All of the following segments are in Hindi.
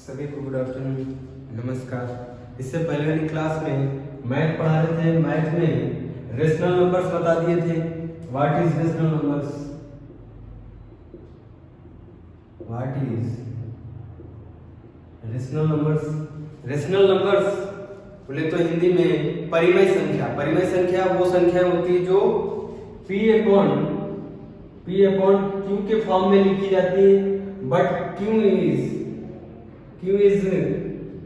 सभी को गुड आफ्टरनून, नमस्कार। इससे पहले वाली क्लास में मैथ पढ़ा रहे थे। मैथ में रेशनल नंबर्स बता दिए थे। What is rational numbers? What is rational numbers? Rational numbers बोले तो हिंदी में परिमेय संख्या। परिमेय संख्या वो संख्या होती है जो P अपॉन Q के फॉर्म में लिखी जाती है, but Q is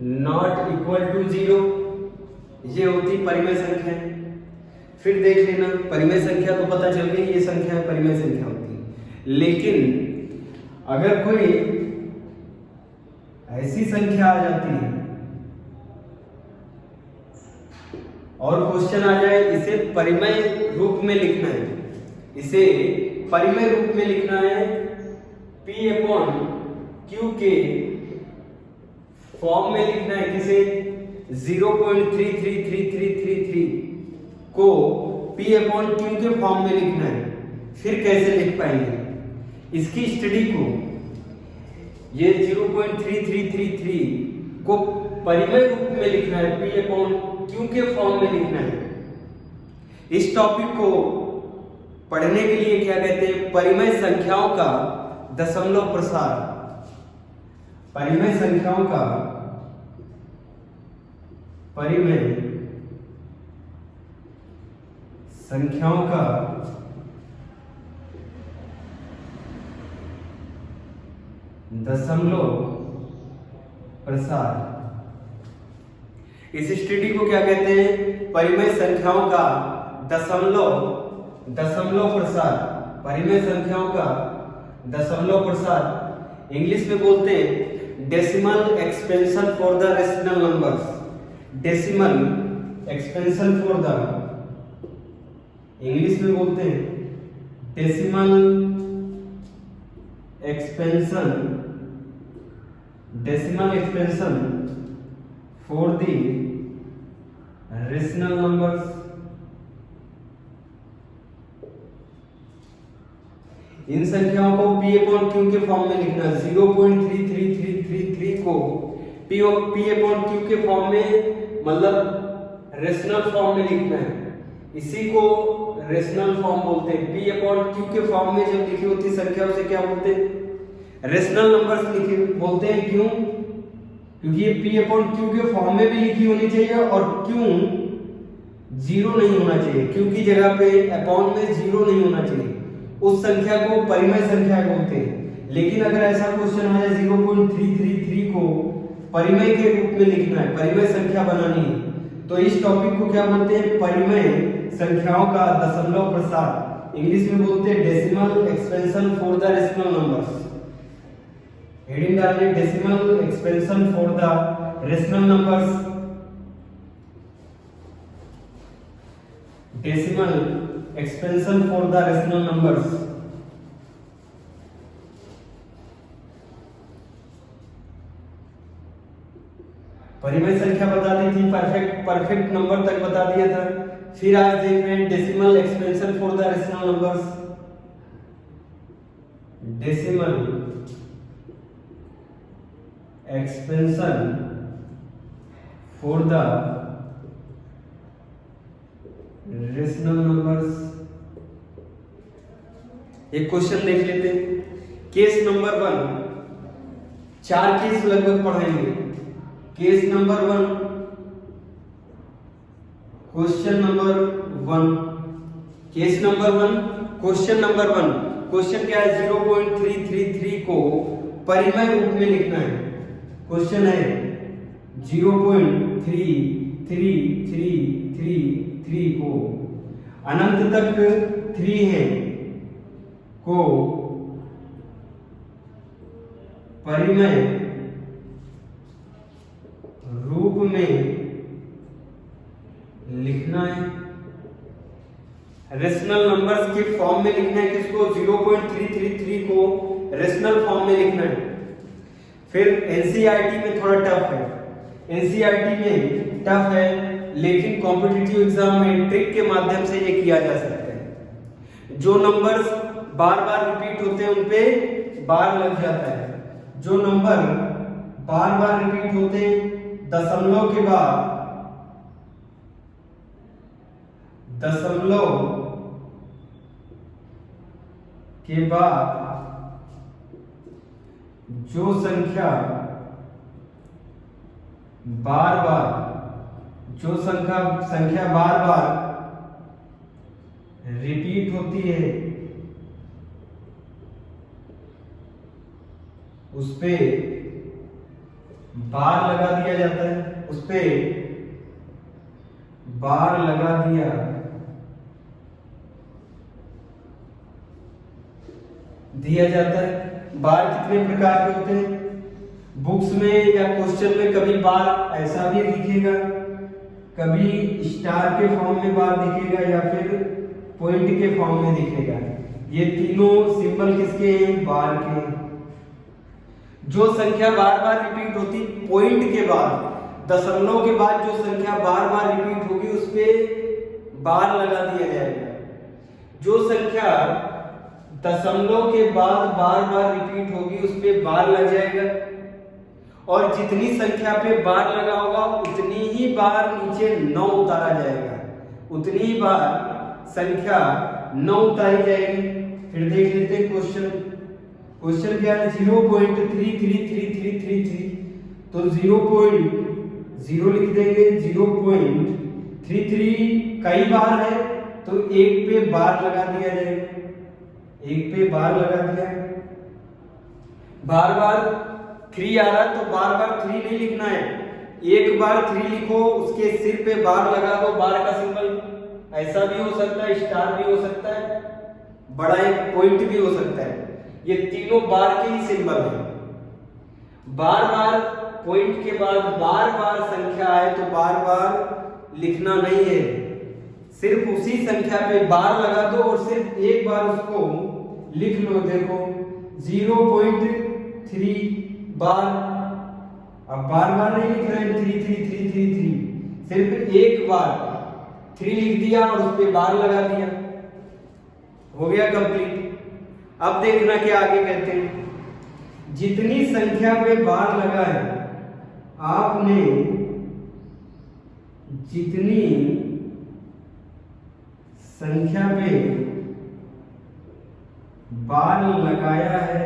not equal to 0। ये होती परिमेय संख्या। फिर देख लेना, परिमेय संख्या तो पता चल गई, ये संख्या परिमेय संख्या होती है। लेकिन अगर कोई ऐसी संख्या आ जाती है और क्वेश्चन आ जाए इसे परिमेय रूप में लिखना है, इसे परिमेय रूप में लिखना है, P अपॉन Q के फॉर्म में लिखना है, किसे 0.333333 को P अपॉन Q के फॉर्म में लिखना है। फिर कैसे लिख पाएंगे इसकी स्टडी को? ये 0.3333 को परिमेय रूप में लिखना है, P अपॉन Q के फॉर्म में लिखना है। इस टॉपिक को पढ़ने के लिए क्या कहते हैं? परिमेय संख्याओं का दशमलव प्रसार। परिमेय संख्याओं का दशमलव प्रसार। इस स्टडी को क्या कहते हैं? परिमेय संख्याओं का दशमलव प्रसार। परिमेय संख्याओं का दशमलव प्रसार इंग्लिश में बोलते हैं decimal expansion for the rational numbers. Decimal expansion for the, English में बोलते हैं decimal expansion for the rational numbers. इन संख्याओं को P अपॉन Q के फॉर्म में लिखना है। 0.33333 को P अपॉन Q के फॉर्म में, मतलब रेशनल फॉर्म में लिखना है। इसी को रेशनल फॉर्म बोलते हैं। P अपॉन Q के फॉर्म में जब लिखी होती संख्या उसे क्या बोलते हैं? रेशनल नंबर्स लिखे बोलते हैं। क्यों? क्योंकि ये P अपॉन Q के फॉर्म में भी लिखी होनी चाहिए और Q 0 नहीं होना चाहिए। Q की जगह पे अपॉन में 0 नहीं होना चाहिए। उस संख्या को परिमेय संख्या बोलते हैं। लेकिन अगर ऐसा क्वेश्चन आ जाए 0.333 को परिमेय के रूप में लिखना है, परिमेय संख्या बनानी है, तो इस टॉपिक को क्या बोलते हैं? परिमेय संख्याओं का दशमलव प्रसार। इंग्लिश में बोलते हैं decimal expansion for the rational numbers. Heading डालिए decimal expansion for the rational numbers. Decimal expansion for the rational numbers. परिमेय संख्या बता दी थी, परफेक्ट नंबर तक बता दिया था। फिर आज देख रहे हैं decimal expansion for the rational numbers. Decimal expansion for the rational numbers. एक क्वेश्चन देख लेते हैं। केस नंबर 1, 4 केस लगभग पढ़ाएंगे। Case number 1, question number 1, case number 1, question number 1। Question क्या है? 0.333 को परिमेय रूप में लिखना है। क्वेश्चन है 0.33333 को अनंत तक 3 है को परिमेय रूप में लिखना है। रेशनल नंबर्स के फॉर्म में लिखना है। किसको? 0.333 को रेशनल फॉर्म में लिखना है। फिर एनसीईआरटी में थोड़ा टफ है, एनसीईआरटी में टफ है, लेकिन कॉम्पिटिटिव एग्जाम में ट्रिक के माध्यम से ये किया जा सकता है। जो नंबर्स बार बार रिपीट होते हैं उन पे बार लग जाता है। जो नंबर बार बार रिपीट होते हैं, दशमलव के बाद जो संख्या बार बार रिपीट होती है उस पे बार लगा दिया जाता है, उस पे बार लगा दिया जाता है। बार कितने प्रकार के होते हैं? बुक्स में या क्वेश्चन में कभी बार ऐसा भी दिखेगा, कभी स्टार के फॉर्म में बार दिखेगा या फिर पॉइंट के फॉर्म में दिखेगा। ये तीनों सिंबल किसके हैं? बार के। जो संख्या बार बार रिपीट होती पॉइंट के बाद, दशमलव के बाद जो संख्या बार बार रिपीट होगी उस पे बार लगा दिया जाएगा। जो संख्या दशमलव के बाद बार बार रिपीट होगी उस पे बार लग जाएगा, और जितनी संख्या पे बार लगा होगा उतनी ही बार नीचे 9 उतारा जाएगा, उतनी ही बार संख्या 9 उतारी जाएगी। फिर देख लेते हैं क्वेश्चन क्या है? 0.33333, तो 0.0 लिख देंगे। 0.33 कई बार है तो एक पे बार लगा दिया जाएगा, एक पे बार लगा दिया। बार बार 3 आ रहा है तो बार बार 3 नहीं लिखना है, एक बार 3 लिखो, उसके सिर पे बार लगा दो। बार का सिंबल ऐसा भी हो सकता है, स्टार भी हो सकता है, बड़ा एक पॉइंट भी हो सकता है। ये तीनों बार के ही सिंबल हैं। बार बार पॉइंट के बाद बार बार संख्या आए तो बार बार लिखना नहीं है, सिर्फ उसी संख्या पे बार लगा दो और सिर्फ एक बार उसको लिख लो। देखो 0.3 बार, अब बार बार नहीं लिख रहे हैं 33333, सिर्फ एक बार 3 लिख दिया और उस पे बार लगा दिया, हो गया कंप्लीट। अब देखना क्या आगे कहते हैं। जितनी संख्या पे बार लगा है, आपने जितनी संख्या पे बार लगाया है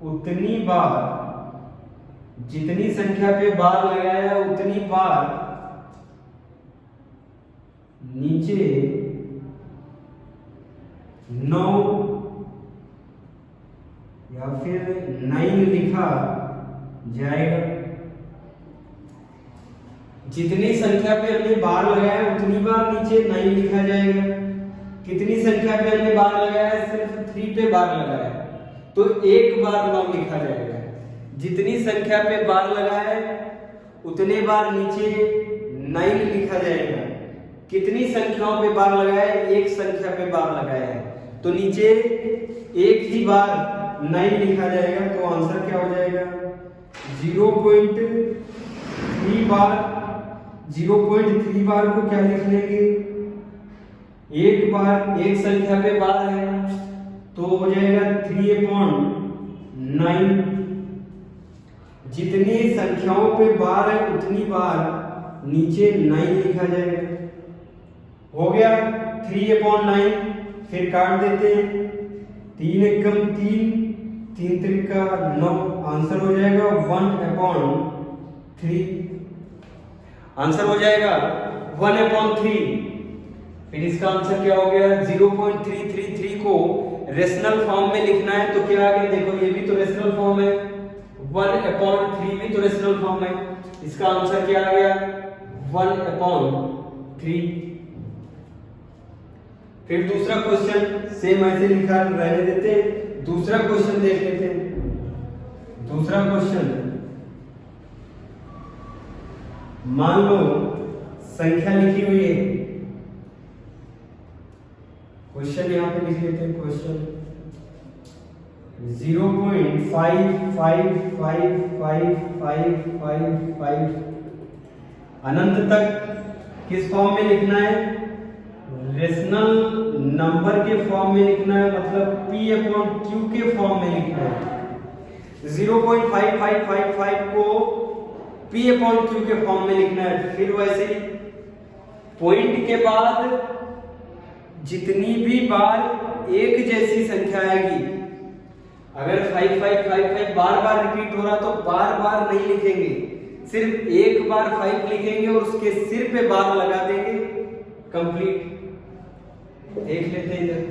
उतनी बार, जितनी संख्या पे बार लगाया है उतनी बार नीचे 9 या फिर 9 लिखा जाएगा। जितनी संख्या पे हमने बार लगाया है उतनी बार नीचे 9 लिखा जाएगा। कितनी संख्या पे हमने बार लगाया है? सिर्फ 3 पे बार लगाया है तो एक बार 9 लिखा जाएगा। जितनी संख्या पे बार लगाया है उतने बार नीचे 9 लिखा जाएगा। कितनी संख्याओं पे बार लगाया है? एक संख्या पे बार लगाया है तो नीचे एक ही बार 9 लिखा जाएगा। तो आंसर क्या हो जाएगा? 0.3 बार। 0.3 बार को क्या लिख लेंगे? एक बार, एक संख्या पे बार है तो हो जाएगा 3/9। जितनी संख्याओं पे बार है उतनी बार नीचे 9 लिखा जाएगा। हो गया 3/9। फिर काट देते हैं, 3 एकम 3, 3 त्रिका 9, आंसर हो जाएगा 1/3। आंसर हो जाएगा 1/3। फिर इसका आंसर क्या हो गया? 0.333 को रेशनल फॉर्म में लिखना है तो क्या आ गया? देखो ये भी तो रेशनल फॉर्म है, 1/3 भी तो रेशनल फॉर्म है। इसका आंसर क्या आ गया? 1/3। फिर दूसरा क्वेश्चन सेम ऐसे लिखा रहने देते हैं। दूसरा क्वेश्चन देख लेते हैं। दूसरा क्वेश्चन, मान लो संख्या लिखी हुई है। क्वेश्चन यहां पे लिख लेते हैं। क्वेश्चन 0.555555 अनंत तक किस फॉर्म में लिखना है? रेशनल नंबर के फॉर्म में लिखना है, मतलब P अपॉन Q के फॉर्म में लिखना है। 0.5555 को P अपॉन Q के फॉर्म में लिखना है। फिर वैसे ही पॉइंट के बाद जितनी भी बार एक जैसी संख्या आएगी, अगर 5555 बार बार रिपीट हो रहा तो बार बार नहीं लिखेंगे, सिर्फ एक बार 5 लिखेंगे और उसके सिर पे बार लगा देंगे, कंप्लीट। देख लेते हैं इधर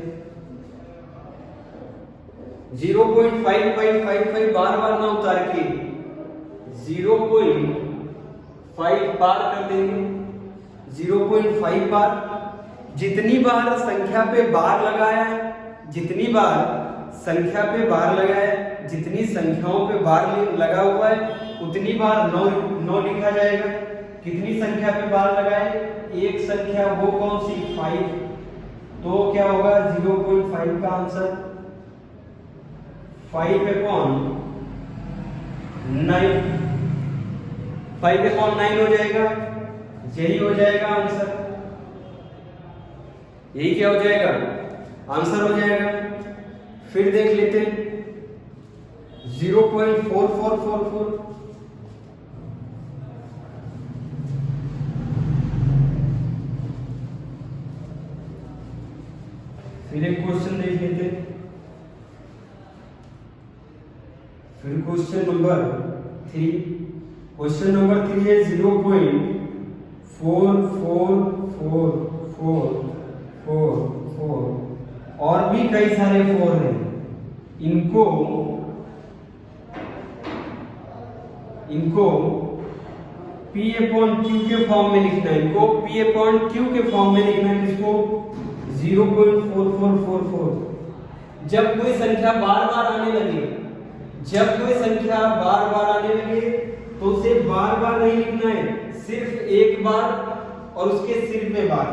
0.5555 बार बार ना उतार के 0.5 बार कर देंगे, 0.5 बार। जितनी बार संख्या पे बार लगाया है, जितनी बार संख्या पे बार लगाया है, जितनी संख्याओं पे बार लगा हुआ है उतनी बार 9 लिखा जाएगा। कितनी संख्या पे बार लगाए? एक संख्या, वो कौन सी? 5। तो क्या होगा 0.5 का आंसर 5 अपॉन 9, 5 अपॉन 9 हो जाएगा। यही हो जाएगा आंसर, यही क्या हो जाएगा? आंसर हो जाएगा। फिर देख लेते हैं 0.4444, फिर एक क्वेश्चन देख लेते हैं। फिर क्वेश्चन नंबर 3, क्वेश्चन नंबर 3 है 0.444444, और भी कई सारे 4 हैं। इनको P अपॉन Q के फॉर्म में लिखना है, इनको P अपॉन Q के फॉर्म में लिखना है। किसको? 0.4444। जब कोई संख्या बार बार आने लगे, जब कोई संख्या बार बार आने लगे तो उसे बार बार नहीं लिखना है, सिर्फ एक बार और उसके सिर पे बार।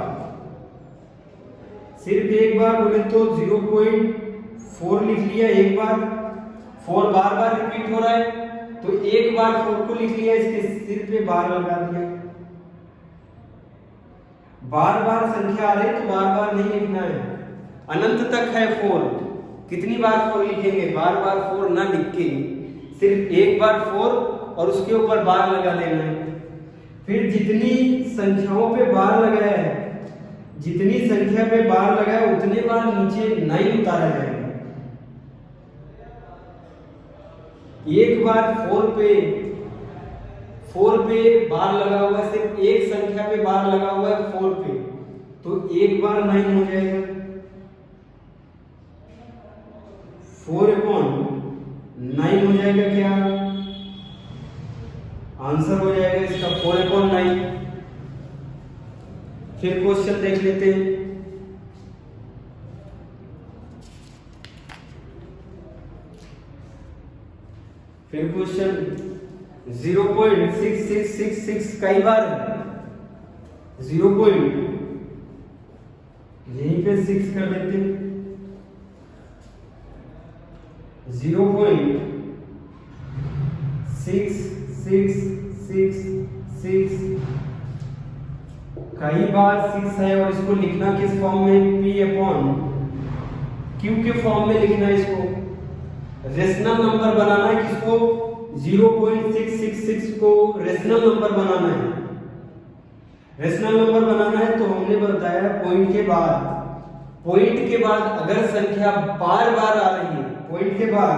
सिर्फ एक बार बोले तो 0.4 लिख लिया, एक बार। 4 बार बार रिपीट हो रहा है तो एक बार 4 को लिख लिया, इसके सिर पे बार लगा दिया। बार बार संख्या आ रही तो बार बार नहीं लिखना है, अनंत तक है 4। कितनी बार 4 लिखेंगे? बार बार 4 ना लिख के सिर्फ एक बार 4 और उसके ऊपर बार लगा देना है। फिर जितनी संख्याओं पे बार लगाया है, जितनी संख्या पे बार लगाया उतने बार नीचे 9 उतारा जाएगा। एक बार 4 पे बार लगा हुआ है, सिर्फ एक संख्या पे बार लगा हुआ है 4 पे, तो एक बार 9 हो जाएगा। 4 अपॉन 9 हो जाएगा। क्या आंसर हो जाएगा इसका? 4 अपॉन 9। फिर क्वेश्चन देख लेते हैं। फिर क्वेश्चन 0.6666 कई बार 0. यहीं पे 6 कर देते हैं। 0.6666 कई बार 6 है और इसको लिखना किस फॉर्म में? P अपॉन Q के फॉर्म में लिखना है। इसको रेशनल नंबर बनाना है। किसको? 0.666 को रेशनल नंबर बनाना है। रेशनल नंबर बनाना है तो हमने बताया पॉइंट के बाद अगर संख्या बार बार आ रही है, पॉइंट के बाद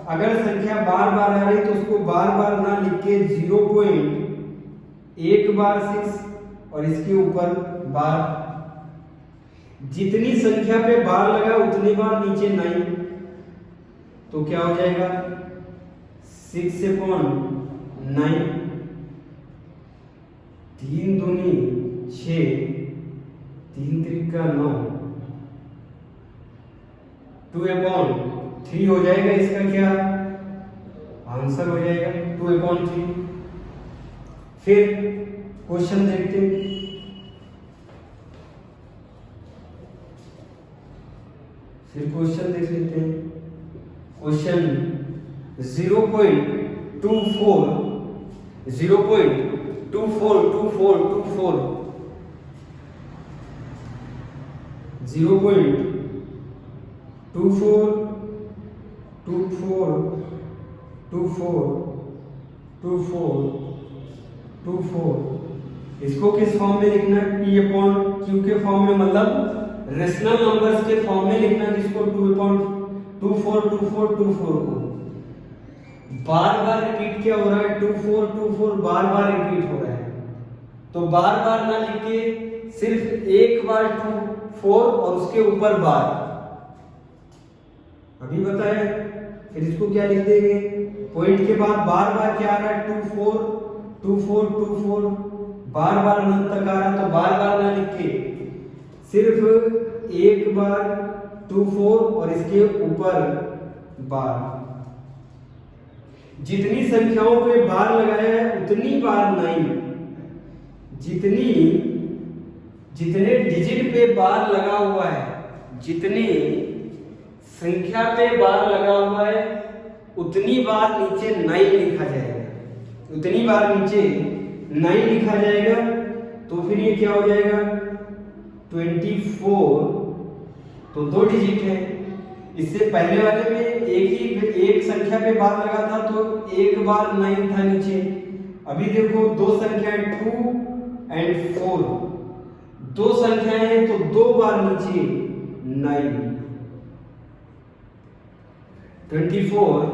अगर संख्या बार बार आ रही है तो उसको बार बार ना लिख के 0.1 बार 6 और इसके ऊपर बार। जितनी संख्या पे बार लगा उतनी बार नीचे 9, तो क्या हो जाएगा? 6 अपॉन 9, 3 दूनी 6, 3 त्रिका 9, 2 अपॉन 3 हो जाएगा। इसका क्या आंसर हो जाएगा? 2 अपॉन 3। फिर क्वेश्चन देखते हैं। फिर क्वेश्चन देख लेते हैं। क्वेश्चन 0.24 0.242424 0.2424242424 इसको किस फॉर्म में लिखना है? P अपॉन Q के फॉर्म में, मतलब रेशनल नंबर्स के फॉर्म में लिखना है। जिसको 2.242424 को बार बार रिपीट क्या हो रहा है? 2424 बार बार रिपीट हो रहा है, तो बार बार ना लिख के सिर्फ एक बार 24 और उसके ऊपर बार अभी बताया। फिर इसको क्या लिख देंगे? पॉइंट के बाद बार बार क्या आ रहा है? 242424 बार बार अनंत तक आ रहा है, तो बार बार ना लिख के सिर्फ एक बार 24 और इसके ऊपर बार। जितनी संख्याओं पे बार लगाया है उतनी बार नहीं, जितने डिजिट पे बार लगा हुआ है, जितनी संख्या पे बार लगा हुआ है उतनी बार नीचे 9 लिखा जाएगा, उतनी बार नीचे 9 लिखा जाएगा। तो फिर ये क्या हो जाएगा? 24, तो 2 डिजिट है। इससे पहले वाले में एक संख्या पे बार लगा था तो एक बार 9 था नीचे। अभी देखो 2 संख्याएं 2 एंड 4, 2 संख्याएं हैं तो 2 बार नीचे 9। 24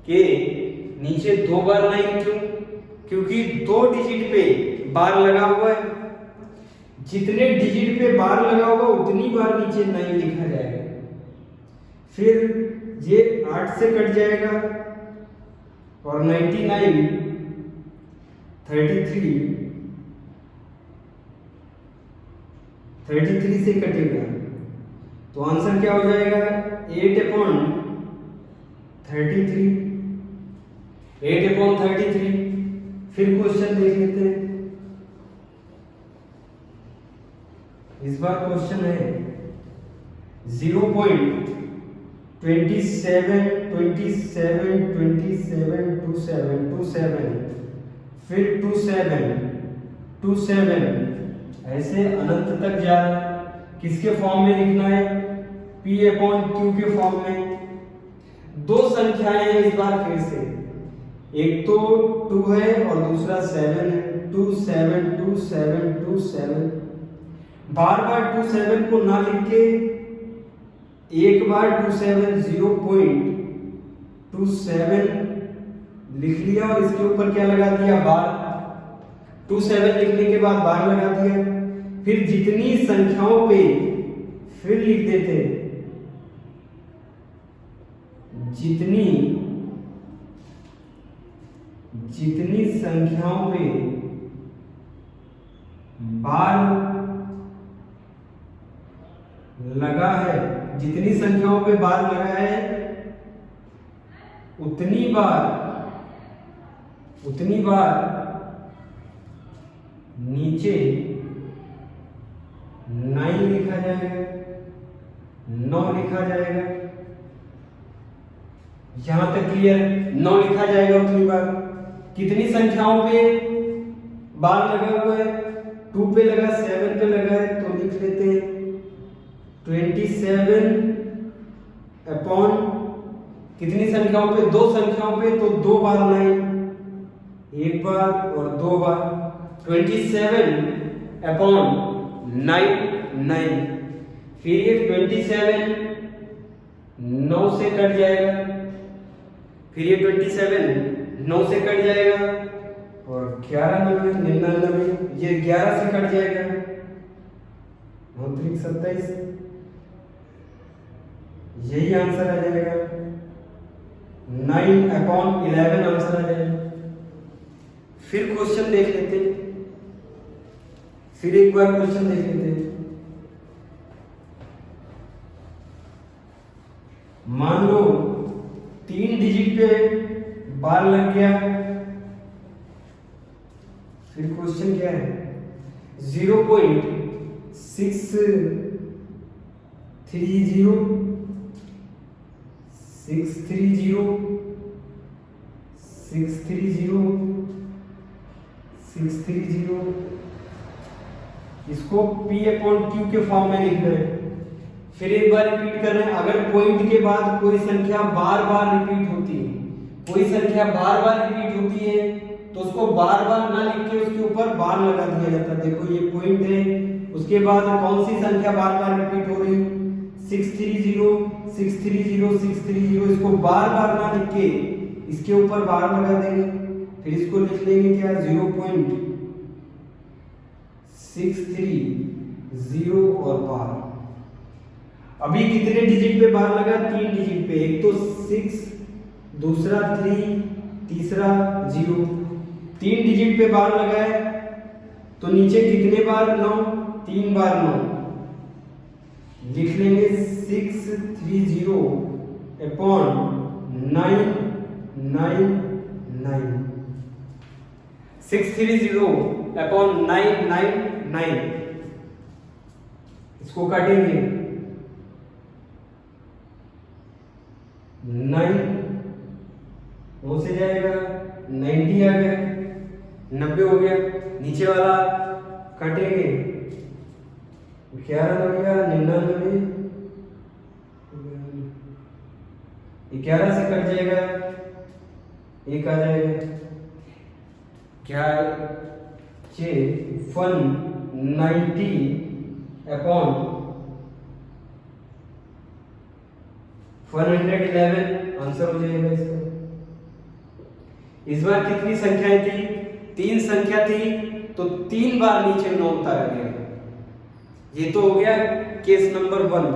के नीचे 2 बार 9 क्यों? क्योंकि 2 डिजिट पे बार लगा हुआ है। जितने डिजिट पे बार लगा होगा उतनी बार नीचे 9 लिखा जाएगा। फिर ये 8 से कट जाएगा और 99 33 से कटेगा, तो आंसर क्या हो जाएगा? 8/33। फिर क्वेश्चन देख लेते हैं। इस बार क्वेश्चन है 0.27 फिर 27 ऐसे अनंत तक जा रहा है। किसके फॉर्म में लिखना है? P अपॉन Q के फॉर्म में। 2 संख्याएं हैं इस बार फिर से, एक तो 2 है और दूसरा 7 है। 27 बार बार 27 को ना लिख के एक बार 0.27 लिख लिया और इसके ऊपर क्या लगा दिया? बार। 27 लिखने के बाद बार लगा दिया। फिर जितनी संख्याओं पे फिर लिख देते, जितनी संख्याओं पे बार लगा है, जितनी संख्याओं पे बार लगा है उतनी बार नीचे 9 लिखा जाएगा, 9 लिखा जाएगा। यहां तक क्लियर? 9 लिखा जाएगा उतनी बार। कितनी संख्याओं पे बार लगा हुआ है? 2 पे लगा, 7 पे लगा है, तो लिख लेते हैं 27 अपॉन कितनी संख्याओं पे? 2 संख्याओं पे, तो 2 बार 9, एक बार और 2 बार। 27 अपॉन 9। फिर ये 27 9 से कट जाएगा, फिर ये 27 9 से कट जाएगा और 99 ये 11 से कट जाएगा, 27। यही आंसर आ जाएगा। 9/11 आंसर आ जाएगा। फिर क्वेश्चन देख लेते हैं, फिर एक बार क्वेश्चन देख लेते हैं। मान लो 3 डिजिट पे बार लग गया। फिर क्वेश्चन क्या है? 0.630 इसको P अपॉन Q के फॉर्म में लिखना है। फिर एक बार रिपीट कर रहे हैं, अगर पॉइंट के बाद कोई संख्या बार बार रिपीट होती है, कोई संख्या बार बार रिपीट होती है तो उसको बार बार ना लिख के उसके ऊपर बार लगा दिया जाता है। देखो ये पॉइंट है, उसके बाद कौन सी संख्या बार बार रिपीट हो रही, 630 630 630, इसको बार बार ना लिख के इसके ऊपर बार लगा देंगे। फिर इसको लिख लेंगे क्या, 0.630 और बार। अभी कितने डिजिट पे बार लगा, 3 डिजिट पे, एक तो 6, दूसरा 3, तीसरा 0, 3 डिजिट पे बार लगा है। तो नीचे कितने बार, 9, 3 बार 9, लिख लेंगे 630 अपॉन 999, 630 अपॉन 999। इसको काटेंगे, 9 वो से जाएगा, 90 आ गया, 90 हो गया। नीचे वाला काटेंगे, 11 लगेगा, 99, 11 से कट जाएगा, 1 आ जाएगा, क्या 190 अपॉन 111 आंसर हो जाएगा इसका। इस बार कितनी संख्याएं थी, 3 संख्या थी, तो 3 बार नीचे 9 उतारा गया। ये तो हो गया केस नंबर 1।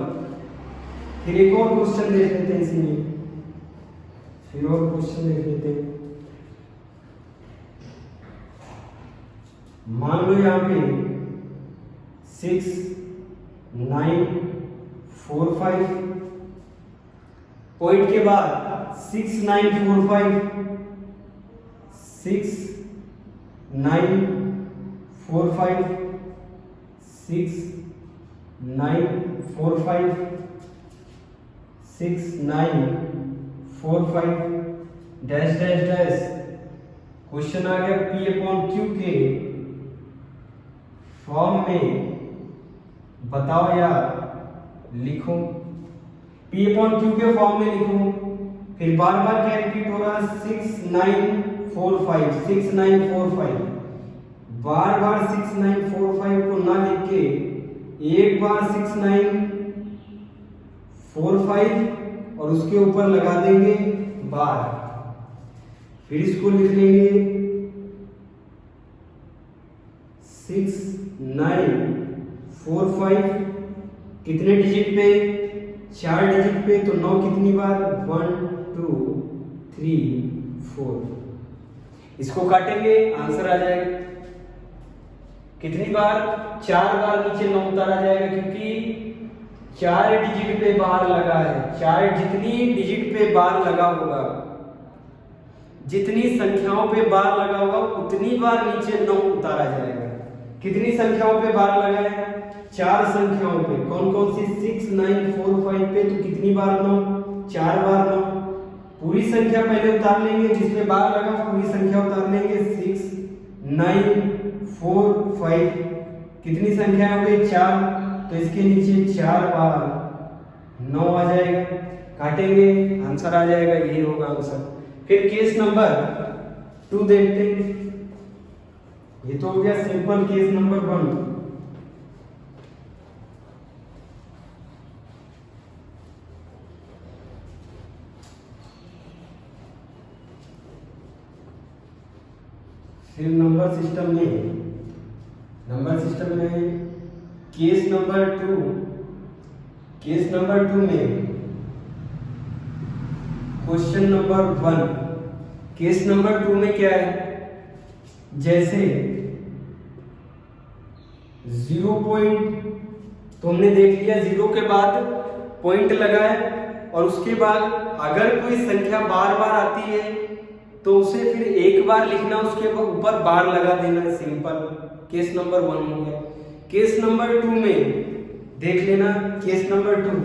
फिर एक और क्वेश्चन देख लेते हैं इसी में, फिर और क्वेश्चन देख लेते हैं। मान लो यहाँ पे 6 9 4 5, पॉइंट के बाद 6 9 4 5, 6 9 4 5, 6 9 4 5, 6 9 4 5 डैश डैश डैश। क्वेश्चन आ गया P अपॉन Q के फॉर्म में, बताओ या लिखो। P अपॉन Q के फॉर्म में लिखो। फिर बार बार क्या रिपीट हो रहा है, 6 9 4 5, 6 9 4 5। बार बार 6 9 4 5 को ना लिख के एक बार 6 9 4 5 और उसके ऊपर लगा देंगे बार। फिर इसको लिख लेंगे 6 9 4 5, कितने डिजिट पे, 4 डिजिट पे, तो 9 कितनी बार, 1 2 3 4। इसको काटेंगे, आंसर आ जाएगा कितनी बार, 4 बार नीचे 9 उतारा जाएगा, क्योंकि 4 डिजिट पे बार लगा है। 4 जितनी डिजिट पे बार लगा होगा, जितनी संख्याओं पे बार लगा होगा, उतनी बार नीचे 9 उतारा जाएगा। कितनी संख्याओं पे बार लगा है, 4 संख्याओं पे। कौन कौन सी, 6 9 4 5 पे, तो कितनी बार 9, 4 बार 9। पूरी संख्या पहले उतार लेंगे, जिसमें बार लगा पूरी संख्या उतार लेंगे, 6 9 4 5, कितनी संख्या हो गई, 4, तो इसके नीचे 4 बार 9 आ जाएगा। काटेंगे, आंसर आ जाएगा, यही होगा आंसर। फिर केस नंबर 2 देखते हैं। ये तो हो गया सिंपल केस नंबर 1। फिर नंबर सिस्टम में केस नंबर 2, केस नंबर 2 में क्वेश्चन नंबर 1। केस नंबर 2 में क्या है, जैसे 0 पॉइंट तो हमने देख लिया, 0 के बाद पॉइंट लगा है, और उसके बाद अगर कोई संख्या बार बार आती है तो उसे फिर एक बार लिखना, उसके ऊपर बार लगा देना, सिंपल। केस नंबर 1 हो गया। केस नंबर 2 में देख लेना, केस नंबर 2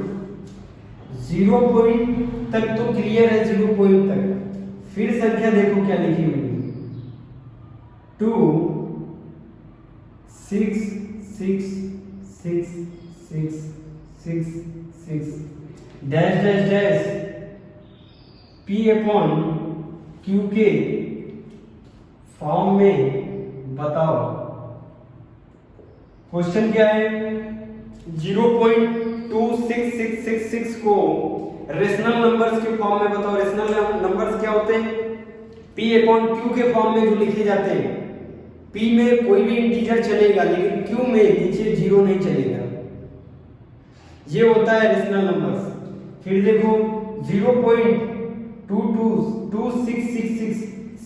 0 पॉइंट तक तो क्लियर है, 0 पॉइंट तक। फिर संख्या देखो क्या लिखी हुई है, 2 6 6 6 6 6 6 dash dash dash P upon Q के फॉर्म में बताओ। क्वेश्चन क्या है, 0.26666 को रेशनल नंबर्स के फॉर्म में बताओ। रेशनल नंबर्स क्या होते हैं, P अपॉन Q के फॉर्म में जो लिखे जाते हैं। P में कोई भी इंटीजर चलेगा लेकिन Q में नीचे जीरो नहीं चलेगा, ये होता है रेशनल नंबर्स। फिर देखो 0.222666,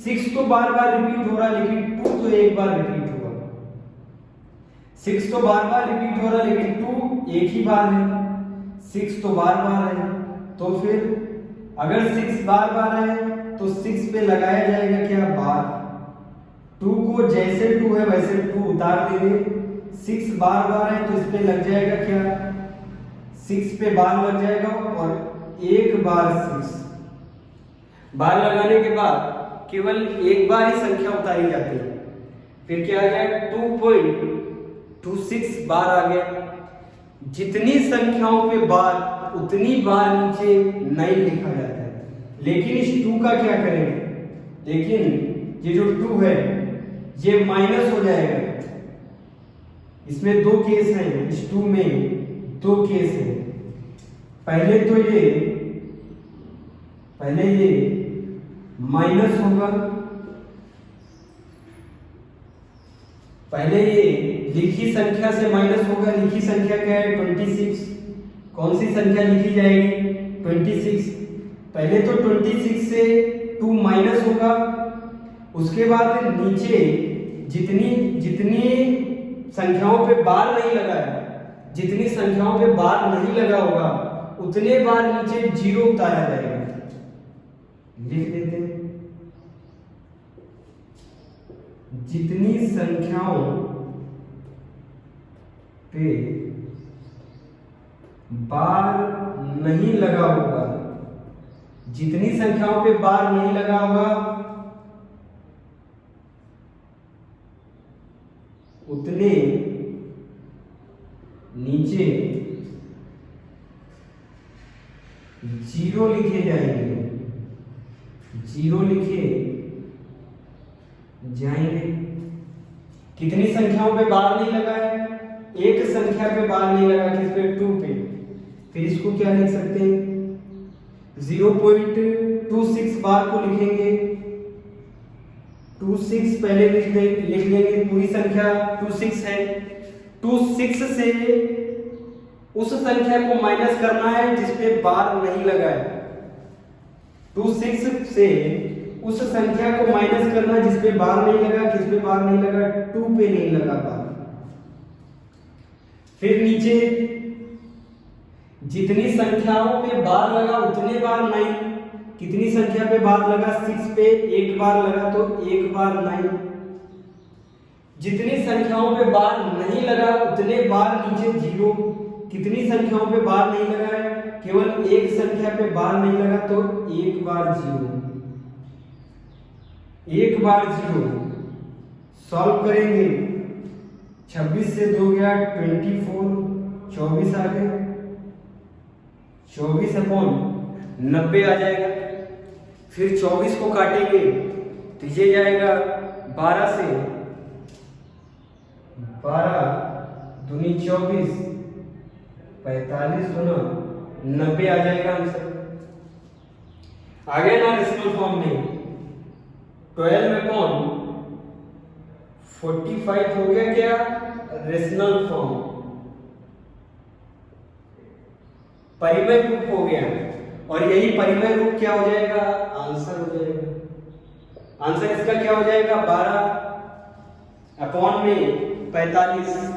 6 तो बार बार रिपीट हो रहा है लेकिन 2 तो एक बार रिपीट हुआ। 6 तो बार बार रिपीट हो रहा है लेकिन 2 एक ही बार है। 6 तो बार बार है, तो फिर अगर 6 बार बार है तो 6 पे लगाया जाएगा क्या, बार। 2 को जैसे 2 है वैसे 2 उतार देंगे। 6 बार बार है तो इस पे लग जाएगा क्या, 6 पे बार लग जाएगा और एक बार 6 बार लगाने के बाद केवल एक बार ही संख्या उतारी जाती है। फिर क्या आ गया, 2.26 बार आ गया। जितनी संख्याओं पे बार उतनी बार नीचे नहीं लिखा जाता है। लेकिन इस 2 का क्या करेंगे, लेकिन ये जो 2 है ये माइनस हो जाएगा। इसमें 2 केस हैं, इस 2 में 2 केस हैं। पहले ये माइनस होगा, पहले ये लिखी संख्या से माइनस होगा। लिखी संख्या क्या है, 26। कौन सी संख्या लिखी जाएगी, 26। पहले तो 26 से 2 माइनस होगा, उसके बाद नीचे जितनी संख्याओं पे बार नहीं लगा है, जितनी संख्याओं पे बार नहीं लगा होगा उतने बार नीचे जीरो उतारा जाएगा। लिख देते हैं, जितनी संख्याओं पे बार नहीं लगा होगा, जितनी संख्याओं पे बार नहीं लगा होगा उतने नीचे जीरो लिखे जाएंगे। जीरो लिखे जाएंगे। कितनी संख्याओं पे बार नहीं लगा है, एक संख्या पे बार नहीं लगा, किस पे, 2 पे। फिर इसको क्या लिख सकते हैं, 0.26 बार को लिखेंगे। 26 पहले लिख लेंगे, पूरी संख्या 26 है। 26 से उस संख्या को माइनस करना है जिसपे बार नहीं लगा है। 26 से उस संख्या को माइनस करना है जिसपे बार नहीं लगा। किस पे बार नहीं लगा, 2 पे नहीं लगा बार। फिर नीचे जितनी संख्याओं पे बार लगा उतने बार 9। कितनी संख्या पे बार लगा, 6 पे एक बार लगा तो एक बार 9। जितनी संख्याओं पे बार नहीं लगा उतने बार नीचे 0। कितनी संख्याओं पे बार नहीं लगा है, केवल एक संख्या पे बार नहीं लगा तो एक बार 0। एक बार 0 सॉल्व करेंगे। 26 से 2 गया 24, 24 आ गया। 24 अपॉन 90 आ जाएगा। फिर 24 को काटेंगे तो ये जाएगा 12 से, 12 दूनी 24, 45 गुना 90 आ जाएगा आंसर। आ गया ना रेशनल फॉर्म में। 12/45 हो गया क्या, रेशनल फॉर्म। परिमेय रूप हो गया और यही परिमेय रूप क्या हो जाएगा, आंसर हो जाएगा। आंसर इसका क्या हो जाएगा, 12/45।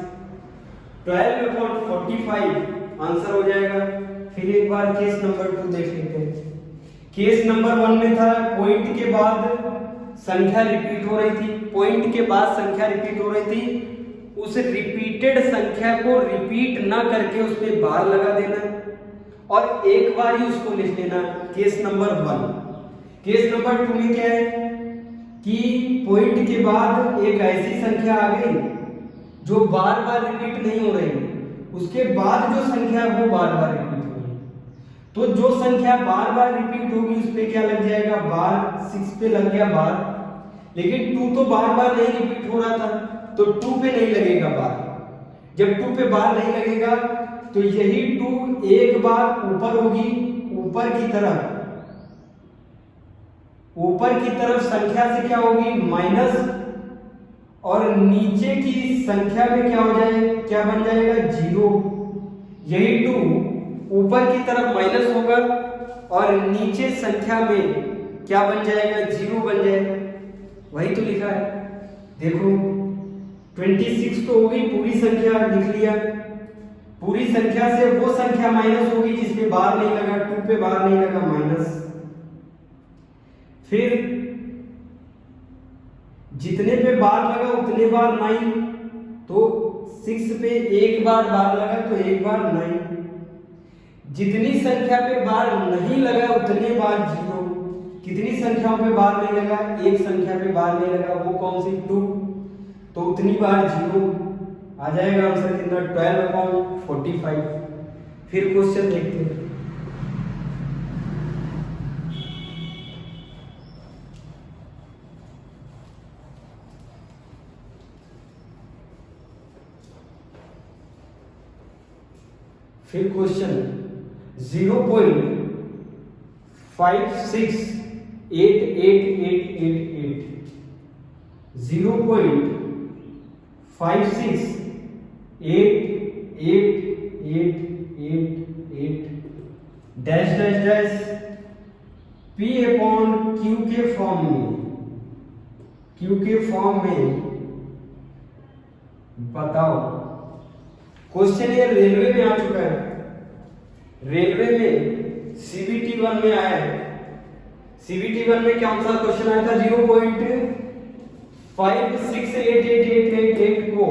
12/45 आंसर हो जाएगा। फिर एक बार केस नंबर 2 देख लेते हैं। केस नंबर 1 में था पॉइंट के बाद संख्या रिपीट हो रही थी। पॉइंट के बाद संख्या रिपीट हो रही थी, उस रिपीटेड संख्या को रिपीट ना करके उस पे बार लगा देना और एक बार ही उसको लिख लेना। Case number 1। केस नंबर 2 में क्या है कि पॉइंट के बाद एक ऐसी संख्या आ गई जो बार बार रिपीट नहीं हो रही, उसके बाद जो संख्या है वो बार बार रिपीट हो रही। तो जो संख्या बार बार रिपीट होगी उस पे क्या लग जाएगा, बार। 6 पे लग गया बार, लेकिन 2 तो बार बार नहीं रिपीट हो रहा था, तो 2 पे नहीं लगेगा बार। जब 2 पे बार नहीं लगेगा तो यही 2 एक बार ऊपर होगी, ऊपर की तरफ संख्या से क्या होगी, माइनस, और नीचे की संख्या में क्या हो जाए, क्या बन जाएगा, 0। यही 2 ऊपर की तरफ माइनस होगा और नीचे संख्या में क्या बन जाएगा, 0 बन जाएगा। वही तो लिखा है, देखो 26 तो होगी, पूरी संख्या लिख लिया। पूरी संख्या से वो संख्या माइनस होगी जिसपे बार नहीं लगा, 2 पे बार नहीं लगा, माइनस। फिर जितने पे बार लगा उतने बार 9, तो 6 पे एक बार लगा तो एक बार 9। जितनी संख्या पे बार नहीं लगा उतने बार 0। कितनी संख्याओं पे बार नहीं लगा, एक संख्या पे बार नहीं लगा, वो कौन सी, 2, तो उतनी बार 0। आ जाएगा आंसर कितना, 12/45। फिर क्वेश्चन देखते हैं। फिर question 0.56888888 0.568888 dash dash dash P upon Q के फॉर्म में बताओ। क्वेश्चन ये रेलवे में आ चुका है, रेलवे में CBT 1 में आया है। CBT 1 में क्या सा क्वेश्चन आया था, 0.568888 को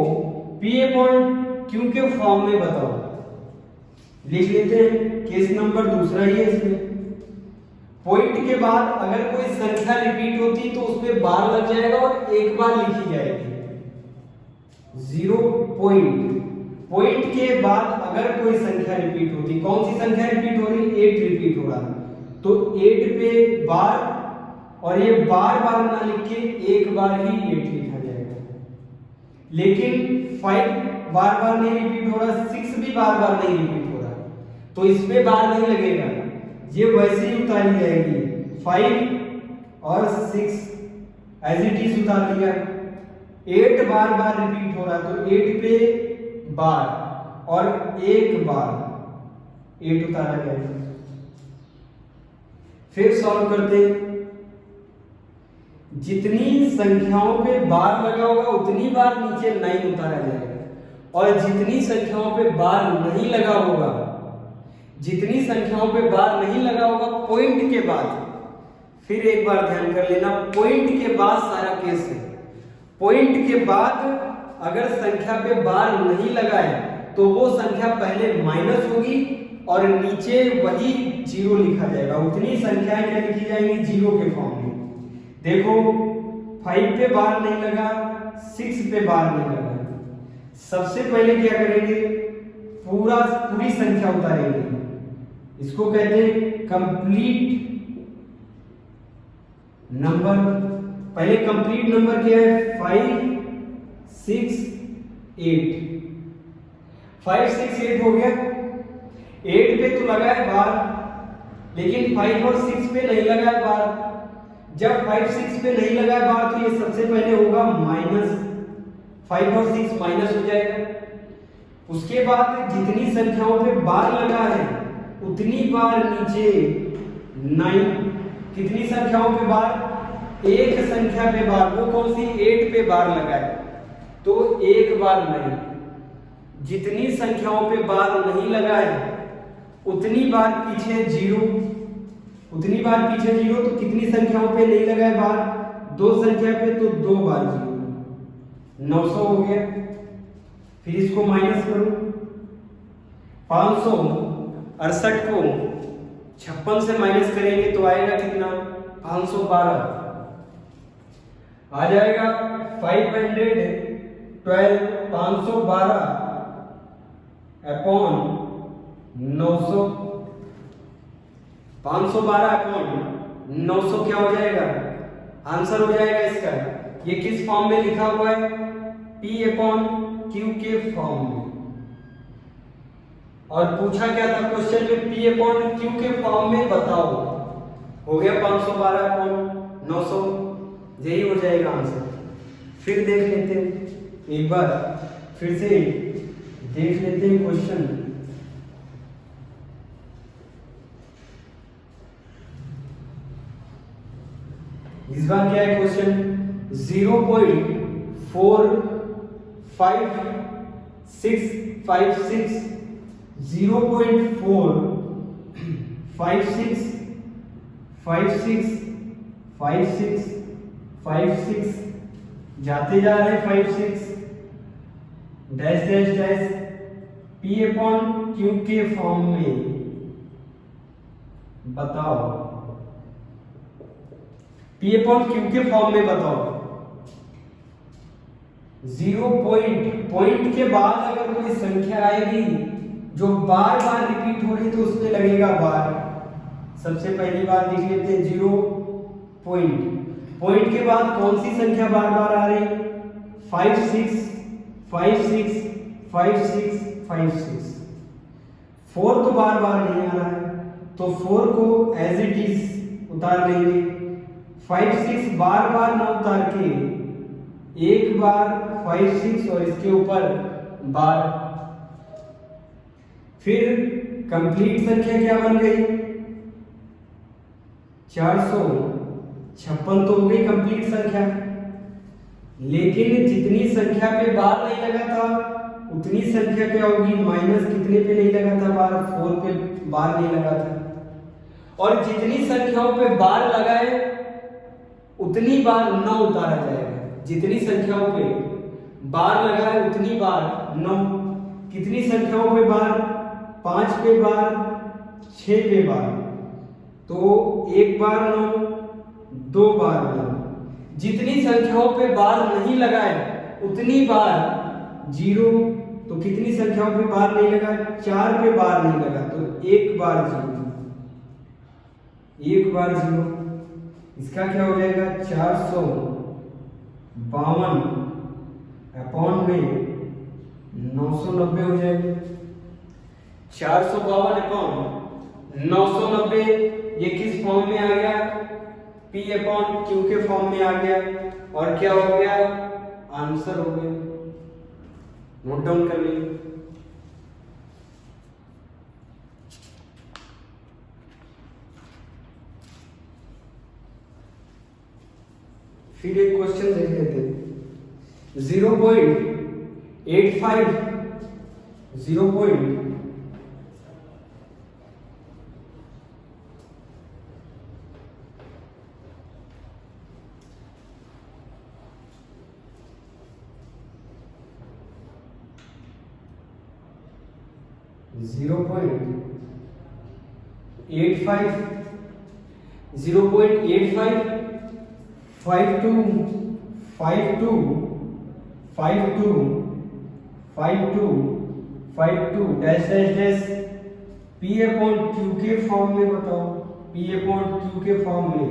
P अपॉन Q के फॉर्म में बताओ। लिख लेते हैं, केस नंबर दूसरा ही है इसमें। पॉइंट के बाद अगर कोई संख्या रिपीट होती तो उसपे बार लग जाएगा और एक बार लिखी जाएगी। 0 पॉइंट के बाद अगर कोई संख्या रिपीट होती, कौन सी संख्या रिपीट हो रही, 8 रिपीट हो रहा, तो 8 पे बार, और ये बार बार ना लिख के एक बार ही 8 लिखा जाएगा। लेकिन 5 बार बार नहीं रिपीट हो रहा, 6 भी बार बार नहीं रिपीट हो रहा, तो इसमें बार नहीं लगेगा, ये वैसे ही उतारी जाएगी। 5 और 6 एज इट इज उतार लिया। 8 बार बार रिपीट हो रहा, तो 8 पे बार और एक बार 8 उतारा जाएगा। फिर सॉल्व करते, जितनी संख्याओं पे बार लगा होगा उतनी बार नीचे 9 उतारा जाएगा, और जितनी संख्याओं पे बार नहीं लगा होगा, पॉइंट के बाद, फिर एक बार ध्यान कर लेना, पॉइंट के बाद सारा केस है। पॉइंट के बाद अगर संख्या पे बार नहीं लगा है तो वो संख्या पहले माइनस होगी और नीचे वही 0 लिखा जाएगा। उतनी संख्याएं क्या लिखी जाएंगी, 0 के फॉर्म में। देखो 5 पे बार नहीं लगा, 6 पे बार नहीं लगा, सबसे पहले क्या करेंगे, पूरी संख्या उतारेंगे। इसको कहते हैं कंप्लीट नंबर। पहले कंप्लीट नंबर क्या है, 5 6 8 5 6 8 हो गया। 8 पे तो लगा है बार, लेकिन 5 और 6 पे नहीं लगा है बार। जब 5 6 पे नहीं लगा है बार तो ये सबसे पहले होगा माइनस, 5 और 6 माइनस हो जाएगा। उसके बाद जितनी संख्याओं पे बार लगा है उतनी बार नीचे 9। कितनी संख्याओं पे बार, एक संख्या पे बार, वो कौन सी, 8 पे बार लगा है तो एक बार 9। जितनी संख्याओं पे बार नहीं लगा है उतनी बार पीछे 0, तो कितनी संख्याओं पे नहीं लगा है बार, 2 संख्या पे, तो 2 बार 0, 900 हो गया। फिर इसको माइनस करो, 568 को 56 से माइनस करेंगे तो आएगा कितना, 512 आ जाएगा। 500 512 अपॉन 900, 512 अपॉन 900 क्या हो जाएगा, आंसर हो जाएगा इसका। ये किस फॉर्म में लिखा हुआ है, P अपॉन Q के फॉर्म में। और पूछा क्या था क्वेश्चन में, P अपॉन Q के फॉर्म में बताओ। हो गया 512 अपॉन 900, यही हो जाएगा आंसर। फिर देख लेते हैं एक बार, फिर से देख लेते हैं क्वेश्चन। इस बार क्या है क्वेश्चन, 0.45656 0.4565656 जाते जा रहे 56 dash dash dash P upon Q के फॉर्म में बताओ, P अपॉन Q के फॉर्म में बताओ। 0 पॉइंट के बाद अगर कोई संख्या आएगी जो बार बार रिपीट हो रही तो उसमें लगेगा बार। सबसे पहली बार देख लेते हैं 0 पॉइंट के बाद कौन सी संख्या बार बार आ रही, 56 56 56 56। 4 तो बार बार नहीं आ रहा है तो 4 को एज इट इज उतार लेंगे। 56 बार बार ना उतार के एक बार 56 और इसके ऊपर बार। फिर कंप्लीट संख्या क्या बन गई, 456 तो हो गई कंप्लीट संख्या। लेकिन जितनी संख्या पे बार नहीं लगा था उतनी संख्या क्या होगी, माइनस कितने पे नहीं लगा था बार, 4 पे बार नहीं लगा था। और जितनी संख्याओं पे बार लगाए उतनी बार न उतारा जाएगा। जितनी संख्याओं पे बार लगाए उतनी बार 9। कितनी संख्याओं पे बार, 5 पे बार, 6 पे बार, तो 1 बार 9, 2 बार 9। जितनी संख्याओं पे बार नहीं लगाए उतनी बार 0। तो कितनी संख्याओं पे बार नहीं लगा, 4 पे बार नहीं लगा तो 1 बार 0, 1 बार 0। इसका क्या हो जाएगा, 452 अपॉन में 990 हो जाएगा। 452 अपॉन 990 ये किस फॉर्म में आ गया, P अपॉन Q के फॉर्म में आ गया। और क्या हो गया, आंसर हो गया। नोट डाउन कर लीजिए। फिर एक क्वेश्चन देख लेते हैं, 0.85 52 dash dash dash P upon Q के फॉर्म में बताओ, P अपॉन Q के फॉर्म में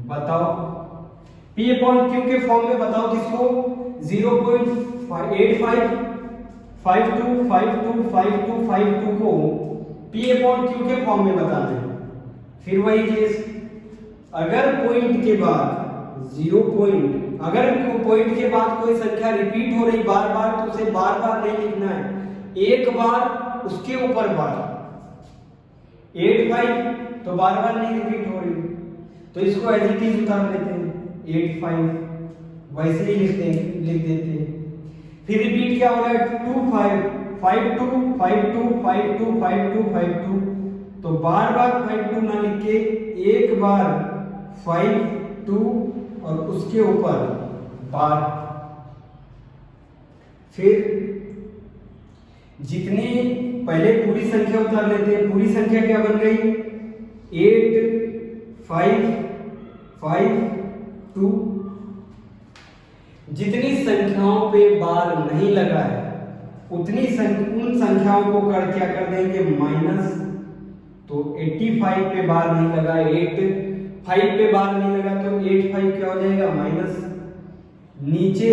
बताओ। P अपॉन Q के फॉर्म में बताओ किसको, 0.8552525252 को P अपॉन Q के फॉर्म में बताना है। फिर वही चीज, अगर पॉइंट के बाद 0 पॉइंट, अगर पॉइंट के बाद कोई संख्या रिपीट हो रही बार बार तो उसे बार बार नहीं लिखना है, एक बार उसके ऊपर बार। 85 तो बार बार नहीं रिपीट हो रही तो इसको एज इट इज उतार लेते हैं, 85 वैसे ही लिख देते हैं। फिर रिपीट क्या हो रहा है, 52 तो बार बार 52 ना लिख के एक बार 52 और उसके ऊपर बार। फिर जितनी, पहले पूरी संख्या उतार लेते हैं। पूरी संख्या क्या बन गई, 8552। जितनी संख्याओं पे बार नहीं लगा है उन संख्याओं को क्या कर देंगे माइनस। तो 85 पे बार नहीं लगा, 85 पे बार नहीं लगा तो 85 क्या हो जाएगा माइनस। नीचे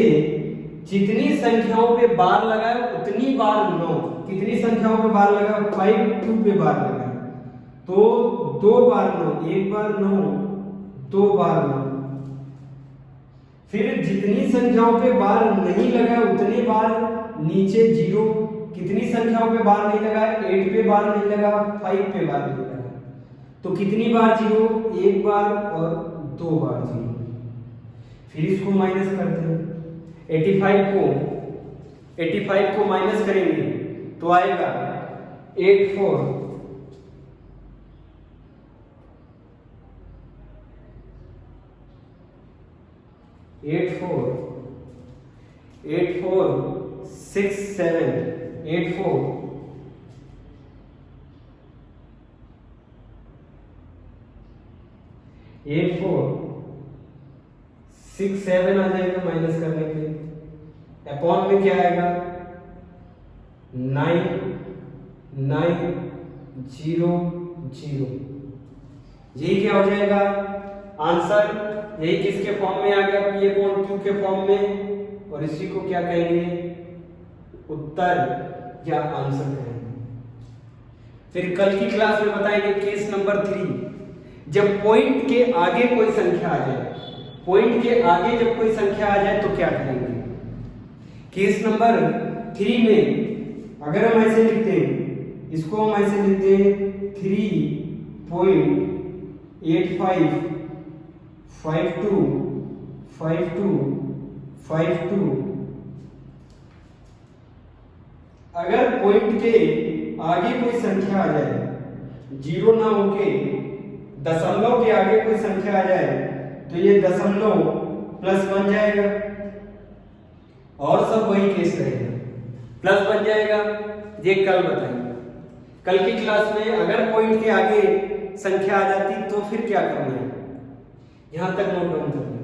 जितनी संख्याओं पे बार लगा है उतनी बार 9, कितनी संख्याओं पे बार लगा 52 पे बार लगा तो 2 बार 9, 1 बार 9, 2 बार 9। फिर जितनी संख्याओं पे बार नहीं लगा उतनी बार नीचे 0, कितनी संख्याओं पे बार नहीं लगा 8 पे बार नहीं लगा, 5 पे बार नहीं लगा तो कितनी बार 0, 1 बार और 2 बार 0। फिर इसको माइनस करते हैं, 85 को माइनस करेंगे तो आएगा 84 6 7 84 6 7 आ जाएगा माइनस करने पे, अपॉन में क्या आएगा 9 9 0 0। यही क्या हो जाएगा आंसर। यही किसके फॉर्म में आ गया P अपॉन Q के फॉर्म में, और इसी को क्या कहेंगे उत्तर या आंसर कहेंगे। फिर कल की क्लास में बताएंगे केस नंबर 3, जब पॉइंट के आगे कोई संख्या आ जाए, पॉइंट के आगे जब कोई संख्या आ जाए तो क्या करेंगे। केस नंबर 3 में अगर हम ऐसे लिखते हैं, इसको हम ऐसे लिखते हैं 3.85525252। अगर पॉइंट के आगे कोई संख्या आ जाए, 0 ना होके दशमलव के आगे कोई संख्या आ जाए तो ये दशमलव प्लस बन जाएगा और सब वही केस रहेगा, प्लस बन जाएगा। ये कल बताएंगे। कल की क्लास में अगर पॉइंट के आगे संख्या आ जाती तो फिर क्या करना है, यहां तक नोट डाउन करना है।